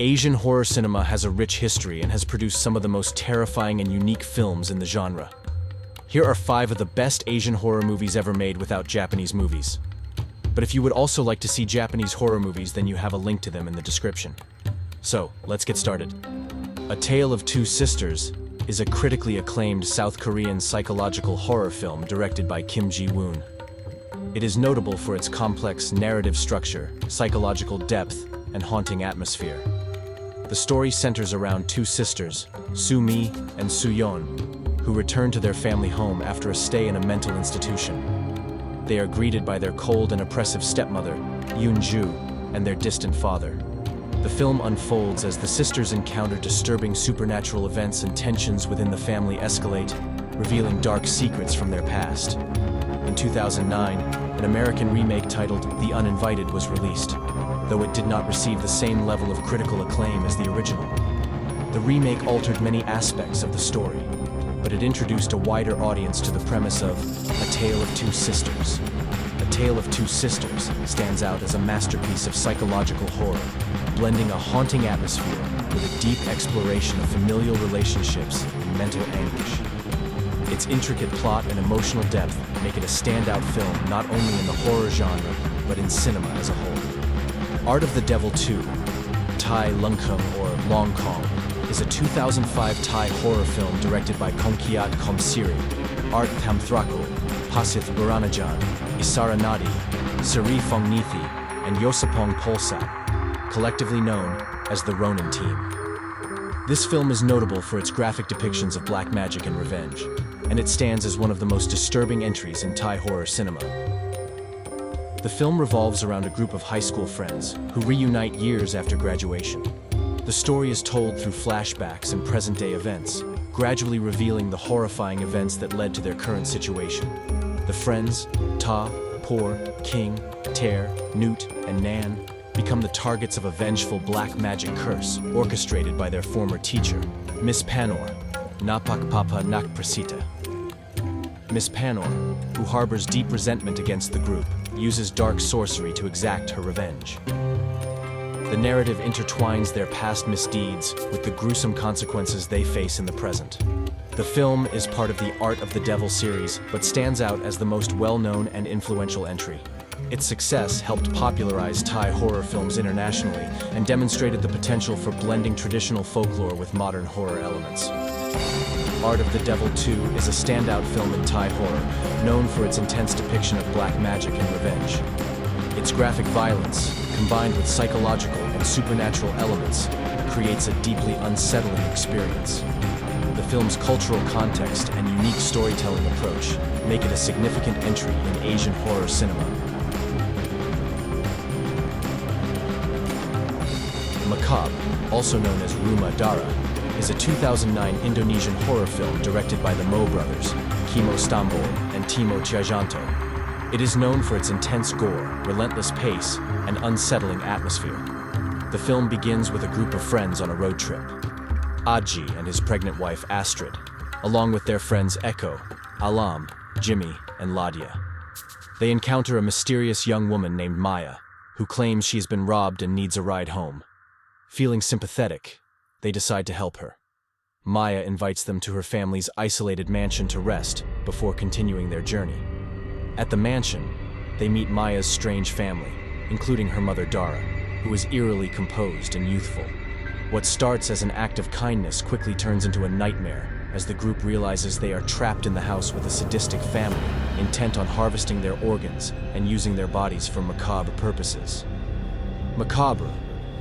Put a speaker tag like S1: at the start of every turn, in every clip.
S1: Asian horror cinema has a rich history and has produced some of the most terrifying and unique films in the genre. Here are 5 of the best Asian horror movies ever made without Japanese movies. But if you would also like to see Japanese horror movies, then you have a link to them in the description. So, let's get started. A Tale of Two Sisters is a critically acclaimed South Korean psychological horror film directed by Kim Ji-woon. It is notable for its complex narrative structure, psychological depth, and haunting atmosphere. The story centers around two sisters, Soo-mi and Soo-yeon, who return to their family home after a stay in a mental institution. They are greeted by their cold and oppressive stepmother, Yoon-ju, and their distant father. The film unfolds as the sisters encounter disturbing supernatural events and tensions within the family escalate, revealing dark secrets from their past. In 2009, an American remake titled The Uninvited was released, though it did not receive the same level of critical acclaim as the original. The remake altered many aspects of the story, but it introduced a wider audience to the premise of A Tale of Two Sisters. A Tale of Two Sisters stands out as a masterpiece of psychological horror, blending a haunting atmosphere with a deep exploration of familial relationships and mental anguish. Its intricate plot and emotional depth make it a standout film not only in the horror genre, but in cinema as a whole. Art of the Devil 2, Thai Lungkung or Long Kong, is a 2005 Thai horror film directed by Kongkiat Komsiri, Art Thamthrako, Pasith Baranajan, Isara Nadi, Sari Phongnithi, and Yosapong Polsat, collectively known as the Ronin Team. This film is notable for its graphic depictions of black magic and revenge, and it stands as one of the most disturbing entries in Thai horror cinema. The film revolves around a group of high school friends who reunite years after graduation. The story is told through flashbacks and present-day events, gradually revealing the horrifying events that led to their current situation. The friends, Ta, Por, King, Ter, Newt, and Nan, become the targets of a vengeful black magic curse orchestrated by their former teacher, Miss Panor, Napak Papa Nak Prasita. Miss Panor, who harbors deep resentment against the group, uses dark sorcery to exact her revenge. The narrative intertwines their past misdeeds with the gruesome consequences they face in the present. The film is part of the Art of the Devil series, but stands out as the most well-known and influential entry. Its success helped popularize Thai horror films internationally and demonstrated the potential for blending traditional folklore with modern horror elements. Art of the Devil 2 is a standout film in Thai horror, known for its intense depiction of black magic and revenge. Its graphic violence, combined with psychological and supernatural elements, creates a deeply unsettling experience. The film's cultural context and unique storytelling approach make it a significant entry in Asian horror cinema. Macabre, also known as Rumah Dara, is a 2009 Indonesian horror film directed by the Mo brothers, Kimo Stambol and Timo Tjajanto. It is known for its intense gore, relentless pace, and unsettling atmosphere. The film begins with a group of friends on a road trip. Aji and his pregnant wife Astrid, along with their friends Echo, Alam, Jimmy, and Ladia. They encounter a mysterious young woman named Maya, who claims she has been robbed and needs a ride home. Feeling sympathetic, they decide to help her. Maya invites them to her family's isolated mansion to rest before continuing their journey. At the mansion, they meet Maya's strange family, including her mother Dara, who is eerily composed and youthful. What starts as an act of kindness quickly turns into a nightmare as the group realizes they are trapped in the house with a sadistic family, intent on harvesting their organs and using their bodies for macabre purposes. Macabre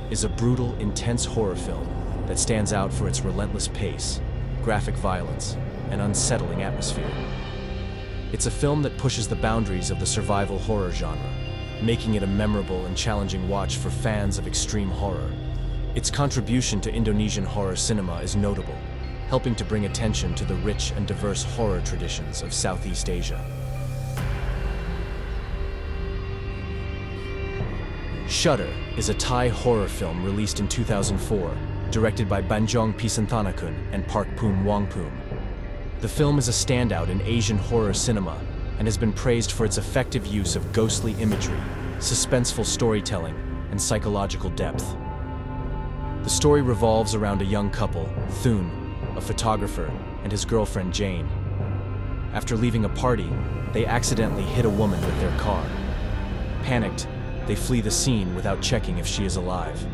S1: is a brutal, intense horror film that stands out for its relentless pace, graphic violence, and unsettling atmosphere. It's a film that pushes the boundaries of the survival horror genre, making it a memorable and challenging watch for fans of extreme horror. Its contribution to Indonesian horror cinema is notable, helping to bring attention to the rich and diverse horror traditions of Southeast Asia. Shudder is a Thai horror film released in 2004, directed by Banjong Pisanthanakul and Park Poom Wongpoom. The film is a standout in Asian horror cinema and has been praised for its effective use of ghostly imagery, suspenseful storytelling, and psychological depth. The story revolves around a young couple, Thun, a photographer, and his girlfriend Jane. After leaving a party, they accidentally hit a woman with their car. Panicked, they flee the scene without checking if she is alive.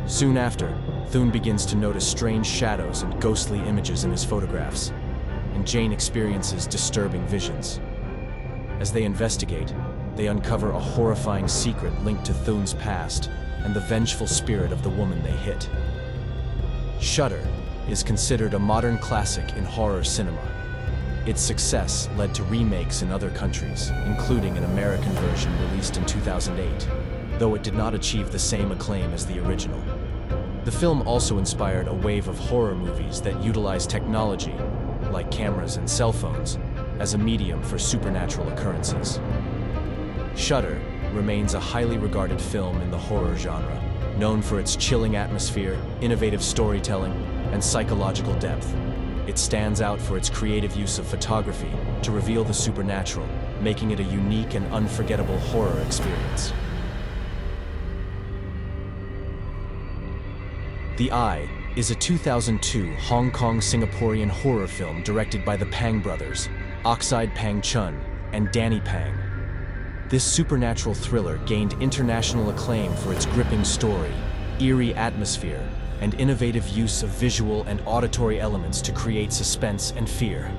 S1: Soon after, Thun begins to notice strange shadows and ghostly images in his photographs, and Jane experiences disturbing visions. As they investigate, they uncover a horrifying secret linked to Thun's past and the vengeful spirit of the woman they hit. Shudder is considered a modern classic in horror cinema. Its success led to remakes in other countries, including an American version released in 2008, though it did not achieve the same acclaim as the original. The film also inspired a wave of horror movies that utilize technology, like cameras and cell phones, as a medium for supernatural occurrences. Shudder remains a highly regarded film in the horror genre, known for its chilling atmosphere, innovative storytelling, and psychological depth. It stands out for its creative use of photography to reveal the supernatural, making it a unique and unforgettable horror experience. The Eye is a 2002 Hong Kong-Singaporean horror film directed by the Pang brothers, Oxide Pang Chun and Danny Pang. This supernatural thriller gained international acclaim for its gripping story, eerie atmosphere, and innovative use of visual and auditory elements to create suspense and fear.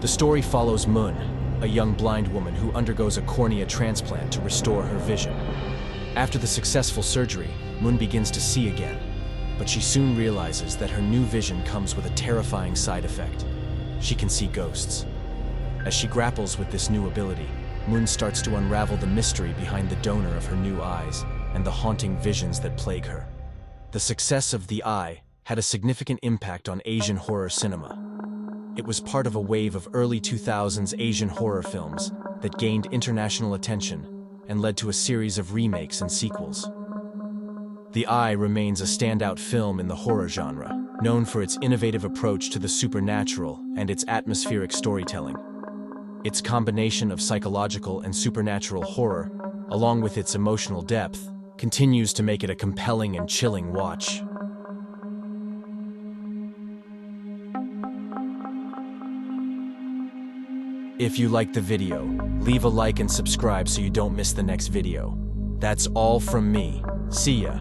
S1: The story follows Mun, a young blind woman who undergoes a cornea transplant to restore her vision. After the successful surgery, Mun begins to see again, but she soon realizes that her new vision comes with a terrifying side effect. She can see ghosts. As she grapples with this new ability, Mun starts to unravel the mystery behind the donor of her new eyes and the haunting visions that plague her. The success of The Eye had a significant impact on Asian horror cinema. It was part of a wave of early 2000s Asian horror films that gained international attention and led to a series of remakes and sequels. The Eye remains a standout film in the horror genre, known for its innovative approach to the supernatural and its atmospheric storytelling. Its combination of psychological and supernatural horror, along with its emotional depth, continues to make it a compelling and chilling watch. If you liked the video, leave a like and subscribe so you don't miss the next video. That's all from me. See ya.